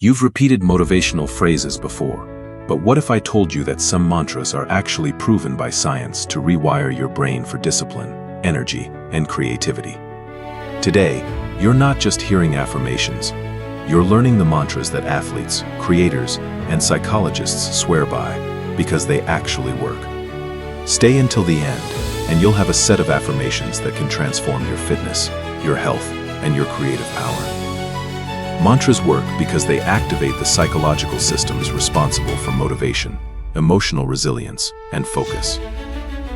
You've repeated motivational phrases before, but what if I told you that some mantras are actually proven by science to rewire your brain for discipline, energy, and creativity? Today, you're not just hearing affirmations. You're learning the mantras that athletes, creators, and psychologists swear by because they actually work. Stay until the end, and you'll have a set of affirmations that can transform your fitness, your health, and your creative power. Mantras work because they activate the psychological systems responsible for motivation, emotional resilience, and focus.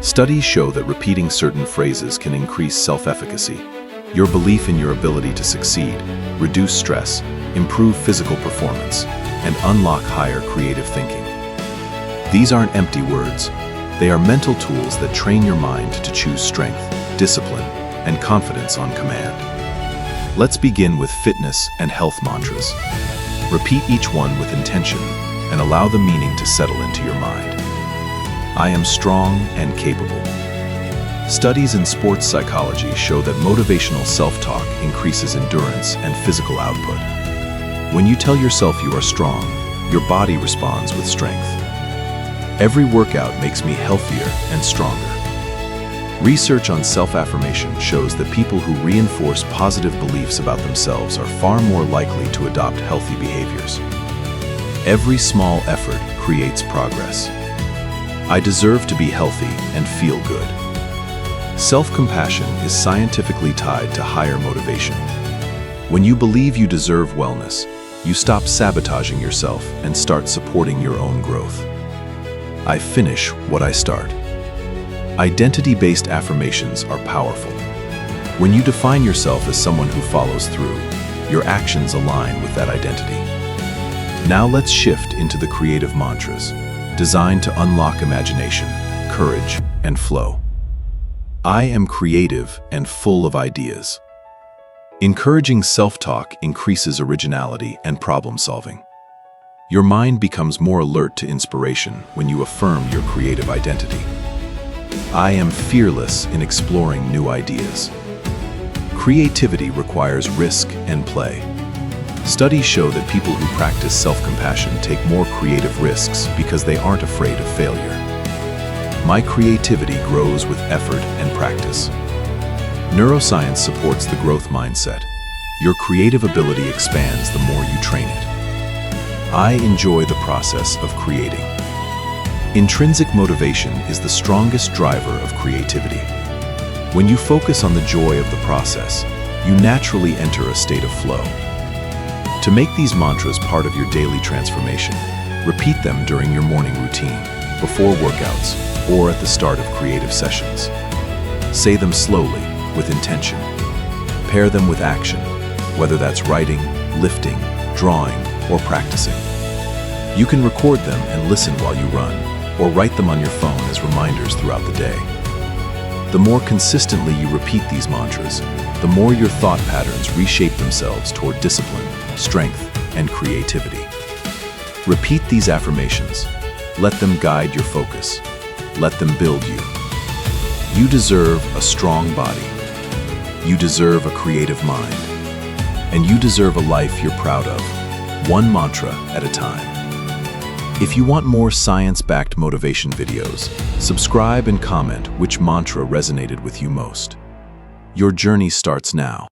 Studies show that repeating certain phrases can increase self-efficacy, your belief in your ability to succeed, reduce stress, improve physical performance, and unlock higher creative thinking. These aren't empty words. They are mental tools that train your mind to choose strength, discipline, and confidence on command. Let's begin with fitness and health mantras. Repeat each one with intention and allow the meaning to settle into your mind. I am strong and capable. Studies in sports psychology show that motivational self-talk increases endurance and physical output. When you tell yourself you are strong, your body responds with strength. Every workout makes me healthier and stronger. Research on self-affirmation shows that people who reinforce positive beliefs about themselves are far more likely to adopt healthy behaviors. Every small effort creates progress. I deserve to be healthy and feel good. Self-compassion is scientifically tied to higher motivation. When you believe you deserve wellness, you stop sabotaging yourself and start supporting your own growth. I finish what I start. Identity-based affirmations are powerful. When you define yourself as someone who follows through, your actions align with that identity. Now let's shift into the creative mantras, designed to unlock imagination, courage, and flow. I am creative and full of ideas. Encouraging self-talk increases originality and problem-solving. Your mind becomes more alert to inspiration when you affirm your creative identity. I am fearless in exploring new ideas. Creativity requires risk and play. Studies show that people who practice self-compassion take more creative risks because they aren't afraid of failure. My creativity grows with effort and practice. Neuroscience supports the growth mindset. Your creative ability expands the more you train it. I enjoy the process of creating. Intrinsic motivation is the strongest driver of creativity. When you focus on the joy of the process, you naturally enter a state of flow. To make these mantras part of your daily transformation, repeat them during your morning routine, before workouts, or at the start of creative sessions. Say them slowly, with intention. Pair them with action, whether that's writing, lifting, drawing, or practicing. You can record them and listen while you run, or write them on your phone as reminders throughout the day. The more consistently you repeat these mantras, the more your thought patterns reshape themselves toward discipline, strength, and creativity. Repeat these affirmations. Let them guide your focus. Let them build you. You deserve a strong body. You deserve a creative mind. And you deserve a life you're proud of, one mantra at a time. If you want more science-backed motivation videos, subscribe and comment which mantra resonated with you most. Your journey starts now.